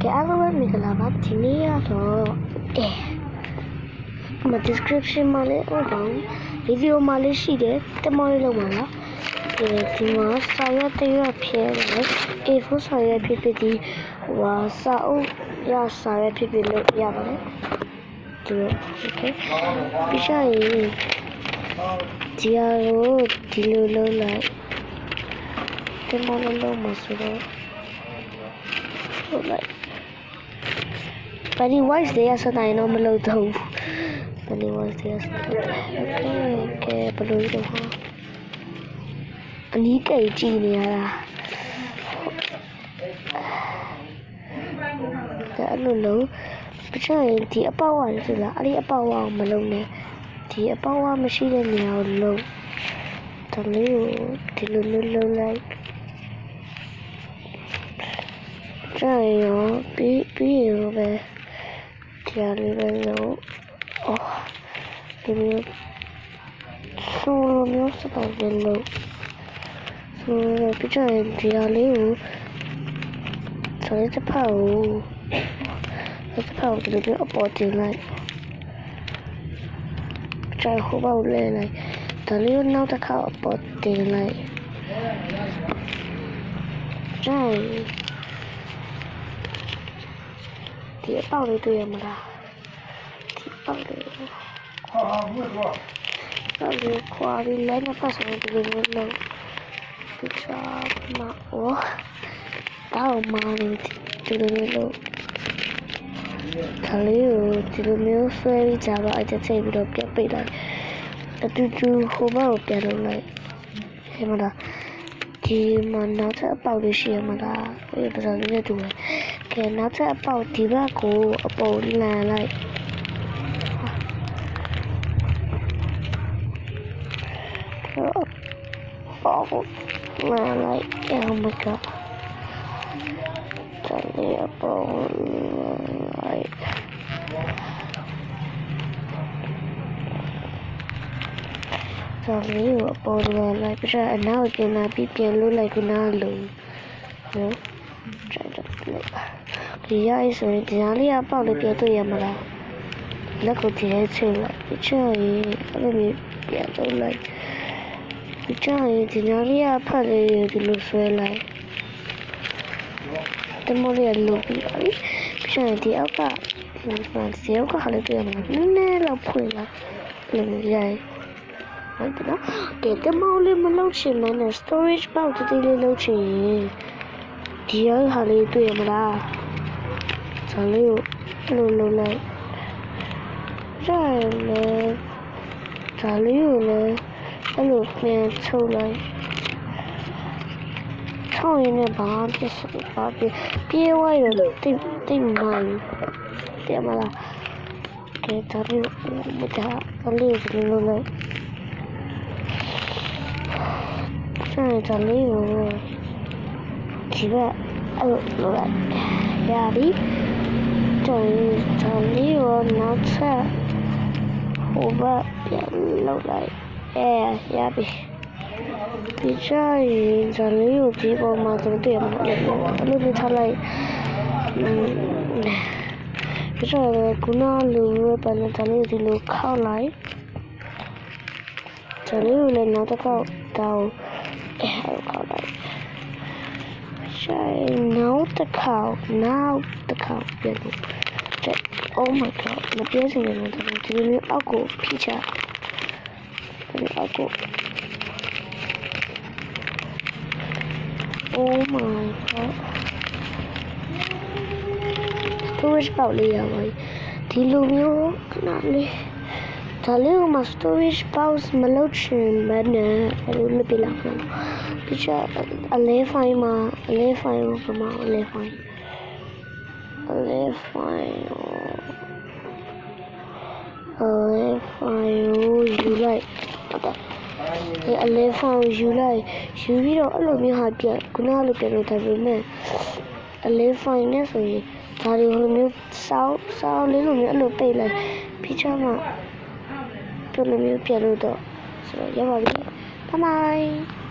ကဲအားလုံးပဲမင်္ဂလာပါဒီနေ့ကတော့description မှာလည်းဟုတ်ပါဘူးဗီဒီယိုမှာလည်းရှိတယ်တမောလေးလောက်ပါလားဒီမှာစာရွက်တရွက်ဖြဲတယ် A4 စာရွက်ဖြစ်ဖြစ်ဒီစာအုပ်ရစာရွက်ဖြစ်ဖြစ်လို့ရပါတယ်ဒီလို okay ပြီးရှာရင်ဒီအရိုးဒီလိုလုံးလိုက်တမောလေးလုံးမှာဆိုတော့ဟုတ်လိုက်Pennywise တွေကစတိုင်းတော့မလုပ်တော့ဘူး Pennywise တွေကစတိုင်းကဲဘလို့တော့ဟာအနီးကကြည့်နေရတာဒါအဲ့လိုလုံးပချရင်ဒီအပေါက်ဝါလို့ဆိုတာအဲ့ဒီအပေါက်ဝါကိုမလုံးနဲ့ဒီအပေါက်ဝါမရှိတဲ့နေရာကိုလုံးဒါလေးကိုဒီလိုမျိုးလုံးလိုက်ကျရောပြီးရောပဲဒီလေးပဲလို့ဒီမျိုးဆိုလိုမျိုးစတော့ပဲလို့ဆိုတော့ပြချင်ဒီလေးကိုဆိုရတဲ့ဖောက်ဒီလိုမျိုးအပေါ်တင်လိုက်ကျဟိုဘောက်လဲလိုက်ဒါလေးကိုနောက်တစ်ခါအပေါ်တင်လိုက်ကျဒီအပေါက်လေးတွေ့ရမလားဒီပေါက်လေးခွာပြီးလဲနေပတ်ဆောင်ဒီလိုမျိုးလုံးဒီချာမတော့မာနေဒီလိုမျိုးလုံးဒါလေးကိုဒီလိုမျိုးဆွဲပြီးကြပါအချက်ချိန်ပြီးတော့ပြတ်ပိတ်လိုက်အတူတူဟိုဘက်ကိုပြန်လုပ်လိုက်ဟဲ့မလားဒီမှာနောက်ထပ်အပေါက်လေးရှိရမလားဒီပစားလေးနဲ့တူတယ်ကဲနောက်ထပ်အပေါက်ဒီဘက်ကိုအပေါ်လန်လိုက်ပေါက်လန်လိုက် oh my god ဒါလေးအပေါ်လိုက်ဒါလေးကိုအပေါ်လန်လိုက်ပြအနောက်ကျင်လာပြီးပြန်လို့လိုက်ခုနကလုံးနော်ဒီရရေးဆိုရင်ဒီနားလေးကပေါက်လေးပြတွေ့ရမလားလက်ကိုဒီထဲချိန်လိုက်ပြချရင်အဲ့လိုမျိုးပြန်လုပ်လိုက်ပြချရင်ဒီနားလေးကဖတ်လေးဒီလိုဆွဲလိုက်တမောလေးကလုတ်ပြီးပါပြီပြချရင်ဒီအောက်ကဒီအောက်ကဟာလေးတွေ့ရမလားနည်းနည်းလောက်ဖွင့်လိုက်လိုမျိုးရရေးဟုတ်တယ်နော်ကဲတမောလေးမလုပ်ချင်မနဲ့ storage box တည်းလေးလုပ်ချင်ဒီရောဟာလေးတွေ့ရမလားဒါလေးကိုလိုလိုလိုက်ကျရင်လည်းဒါလေးကိုလည်းအဲ့လိုပြန်ထုတ်လိုက်ထုတ်ရင်းနဲ့ဘာဖြစ်စပါပြေးဝရလို့တိတ်မှန်တယ်မလားကဲဒါလေးမတာအလေးကိုလိုလိုက်ကျရင်ဒါလေးကိုဒီဘက်အဲ့လိုလိုက်ရပြီတော်ဒါလေးကိုနောက်ဆက်ဟိုဘက်ပြန်လောက်လိုက်ရပြီဒီချာရင်ဒါလေးကိုဒီပေါ်မှာတော့တွေ့မှာအဲ့လိုမျိုးထားလိုက်ဒီချာကခုနလိုပဲပန်းဒါလေးဒီလိုခောက်လိုက်ဒါလေးကိုလည်းနောက်တစ်ခေါက်တောင်းခောက်လိုက်နောက်တစ်ခေါက်ပြန်လို့oh my god မပြည့်စုံဘူးဒီလိုမျိုးအောက်ကိုဖိချဒီအောက်ကို oh my god storage ပေါက်လေးရပါဒီလိုမျိုးခဏလေးဒါလေးကမှ storage box မလုပ်ချင်ဘဲနဲ့အဲ့လိုလုပ်ပြလိုက်မှာဒီချက်အလဲဖိုင်မှာအလဲဖိုင်ကိုပမာအလဲဖိုင်ယူလိုက်ဒီအလဲဖိုင်ကိုယူပြီးတော့အဲ့လိုမျိုးဟာပြခုနလိုပြလို့ဒါပေမဲ့အလဲဖိုင်နဲ့ဆိုရင်ဒါတွေဟိုလိုမျိုးစောင်းလေးလိုမျိုးအဲ့လိုပိတ်လိုက်ပြီးချမှာဒီလိုမျိုးပြလို့တော့ဆိုတော့ရပါပြီbye bye